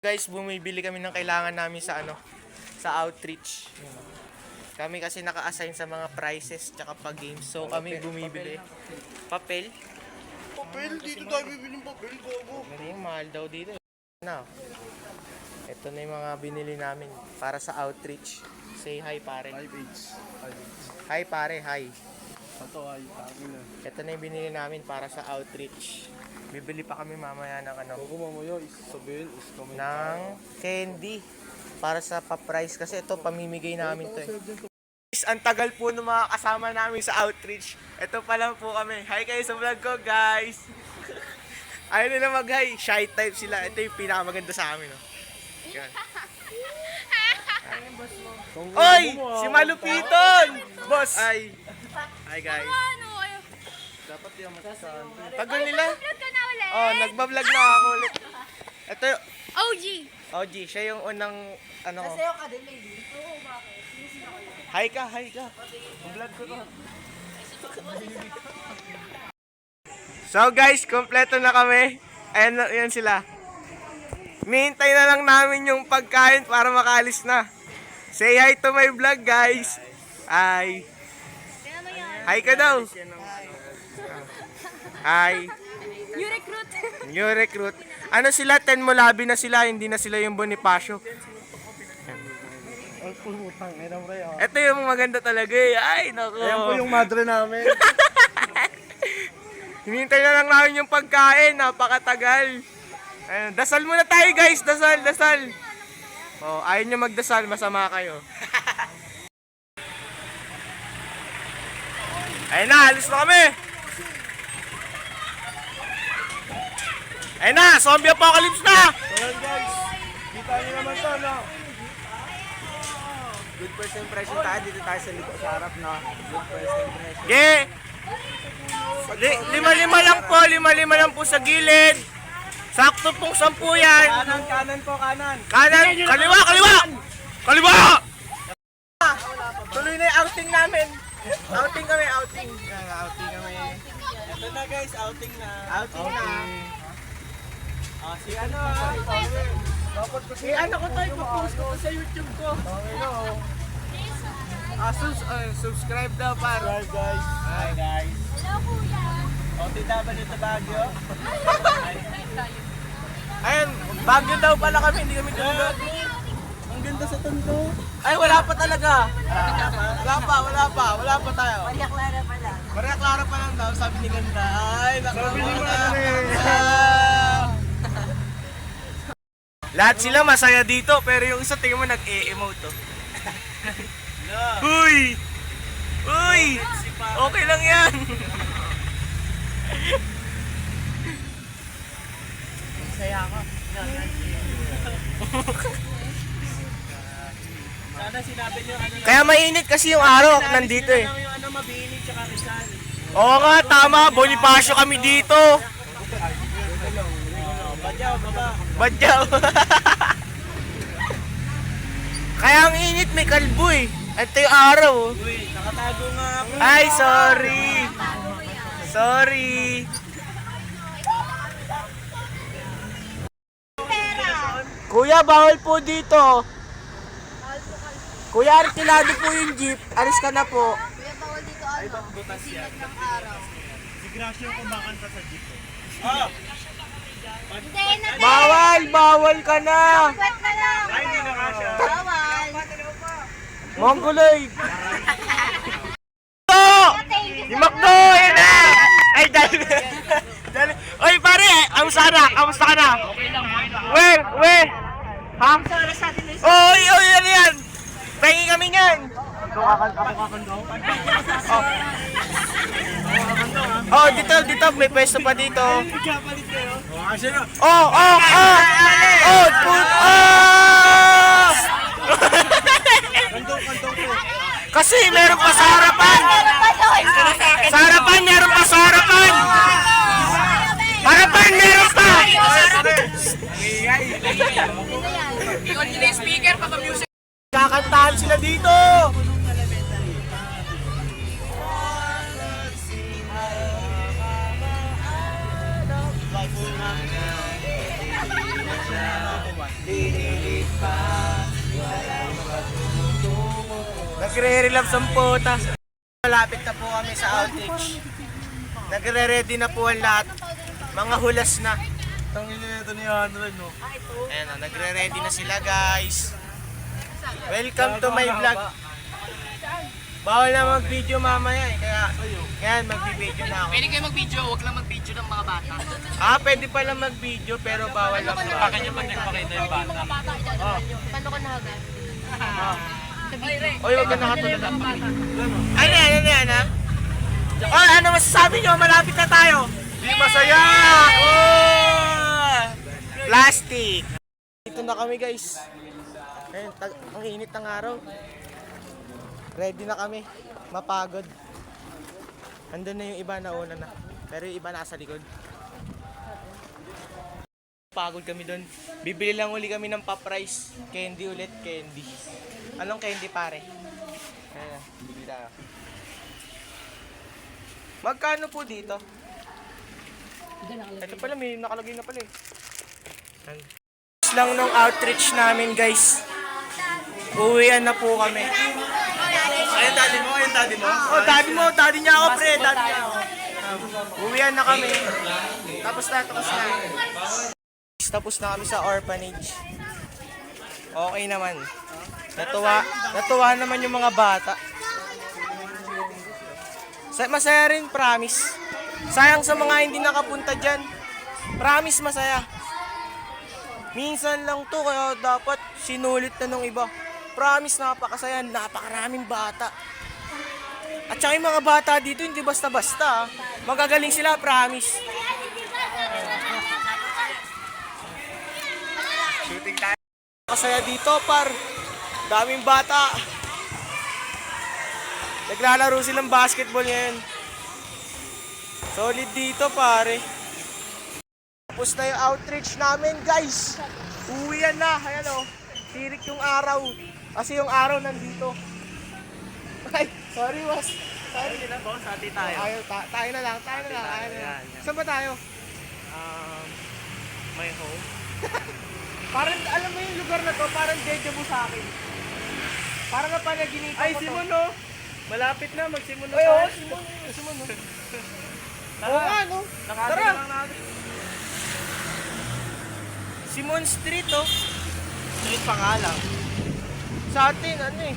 guys, bumibili kami ng kailangan namin sa sa outreach. Kami kasi naka-assign sa mga prizes tsaka pa games. So kami bumibili. Papel? Papel? Dito tayo bibili ng papel, gogo. Hindi, mahal daw dito. Now, ito na yung mga binili namin para sa outreach. Say hi pare. Hi, babes. Hi, babes. Hi pare, hi. Ito, ay, tangin na. Ito na yung binili namin para sa outreach. Bibili pa kami mamaya ng Gogo, mamaya, sabihin, is kami. ng candy para sa pa-price kasi ito pamimigay namin to eh. Guys, ang tagal po ng mga kasama namin sa outreach. Ito pa lang po kami. Hi kayo sa vlog ko, guys. Ayaw nila mag-hi. Shy type sila. Ito yung pinakamaganda sa amin. Oh. Yan. Oy! Si Malupiton! Boss! Ay! Hi guys. Dapat yung matasan. Tagal nila. Vlog ka na ulit. Oh, nagbablog na ako ulit. Ito yung OG. OG. Siya yung unang ano ko. Sayo ka din, lady. Oo, bakit? Sinisino ko yan. Hi ka, hi ka. Vlog ko to. So guys, kompleto na kami. Ayan, yan sila. Nihintay na lang namin yung pagkain para makaalis na. Say hi to my vlog, guys. Hi. Tingnan mo yan. Hi ka daw. Hi. New recruit. New recruit. Ano sila? 10 mulabi na sila. Hindi na sila yung Bonifacio. Ay, pulutang, ina pre. Ito yung maganda talaga eh. Ay, naku. Ayan po yung madre namin. Hinihintay na lang namin yung pagkain. Napakatagal. Ayun, dasal muna tayo guys. Dasal, dasal. Oh, ayaw nyo magdasal. Masama kayo. Ayun na, alis na kami. Ayun na, zombie apocalypse na. Ayan guys, kita nyo naman to, no? Good first impression tayo. Dito tayo sa likod sa harap na. Good first impression. Yeah. Lima-lima lang po. Lima-lima lang po sa gilid. Sakto pong 10 yan. Kanan, kanan po, kanan. Kanan, kaliwa, kaliwa! Kaliwa! Tuloy na yung outing namin. Outing kami, outing. Outing kami. Ito na guys, outing na. Outing na. Si ano, dapat ko Si ano ko tayo, post ko to sa YouTube ko. Okay na, oh. Subscribe daw para. Hi guys. Hi guys. Hello, kuya. OTW sa Baguio. Ayun, Baguio daw pala kami, hindi kami tulog. Ang ganda sa tondo. Ay, wala pa talaga. Wala pa tayo. Maria Clara pala. Maria Clara pa lang daw, sabi ni Ganda. Ay, Sabi ni nakakawala. Mane. Lahat sila masaya dito, pero yung isa tingin mo nag-e-emote to. Uy! Uy! Okay lang yan. Masaya ako. Sana sinabi niyo ano Kaya mainit kasi yung araw nandito eh. yung ano mabini tsaka Rizal. Oo nga, tama. Bonifacio kami dito. Badyaw, baba. Badyaw. Kaya ang init, may kalbo eh. Ito yung araw. Oh. Uy, nakatago nga ako. Ay, sorry. Sorry. Kuya, bawal po dito. Kuya, artilado po yung jeep. Alis ka na po. Kuya, bawal dito ano? Sinig ng araw. Si Gracio kumakanta sa jeep. Ah! Hindi na. Bawal ka na. Wet na lang. Ay, hindi na kasha. Bawal. Mongoloid. Thank you. Yung Macdo, yun na! Ay, dali. Dali. Oy, pare, kamusta ka na? Kamusta ka na? We. Ha? Oy, ano yan? Pahingi kami yan. Ako kakanda ako. Oh, dito, may pwesto pa dito. Nagkapalit kayo? Oo, kasi na. Oh! Kantong po. Kasi meron pa sa harapan. Sa harapan, meron pa sa harapan. Harapan, meron pa. Kakantahan sila dito. Nagre-relapse ang puta. Malapit na po kami sa outreach. Nagre-ready na po ang lahat. Mga hulas na. Tangin na ito ni Android, no? Ayan o, nagre-ready na sila guys. Welcome to my vlog. Bawal na mag-video mamaya eh, kaya yan, mag-video na ako. Pwede kayo mag-video, huwag lang mag-video ng mga bata. Pwede pala mag-video pero bawal lang mga. Bakit yung pag nagpakita yung bata? Mga bata, paano ka nahagan? Oy, wag ka nakatulog. Ano yan ha? Oy, ano masasabi nyo? Malapit na tayo. Di masaya! Oh! Plastic! Dito na kami guys. Ayun, ang init ng araw. Ready na kami. Mapagod. Andun na yung iba, nauna na. Pero yung iba nasa likod. Pagod kami doon. Bibili lang uli kami ng pa-price. Candy ulit, candy. Anong candy pare? Ayan, bibili tayo. Magkano po dito? Ito pala, may nakalagay na pala eh. Ayan. Lang nung outreach namin guys. Uwian na po kami. Ayun, daddy mo, ayun, daddy mo. Oh, daddy niya ako pre, daddy niya ako. Uwian na kami. Tapos na. Tapos na kami sa orphanage. Okay naman. Natuwa naman yung mga bata. Masaya rin, promise. Sayang sa mga hindi nakapunta dyan. Promise masaya. Minsan lang to, kaya dapat sinulit na nung iba. Promise, napakasaya, napakaraming bata. At saka yung mga bata dito, hindi basta-basta. Magagaling sila, promise. Shooting tayo. Kasaya dito, par. Daming bata. Naglalaro silang basketball ngayon. Solid dito, pare. Tapos na yung outreach namin, guys. Uwian na. Ayan o. Tirik yung araw. Kasi yung araw nandito. Ay, sorry, was. Sorry. Hindi na, boss, hati tayo. Ayaw, tayo na lang. Ayaw na lang. Yan. Saan ba tayo? My home. Parang, alam mo yung lugar na to, parang deja vu sa akin. Parang napanaginipan Ay, ko to. Simon, no? Malapit na, magsimon na Ay, tayo. oo, Simon, no? Oo nga, no? Nakati Tara. lang natin. Simon Street, oh. Street pa nga lang. Sa atin, ano eh.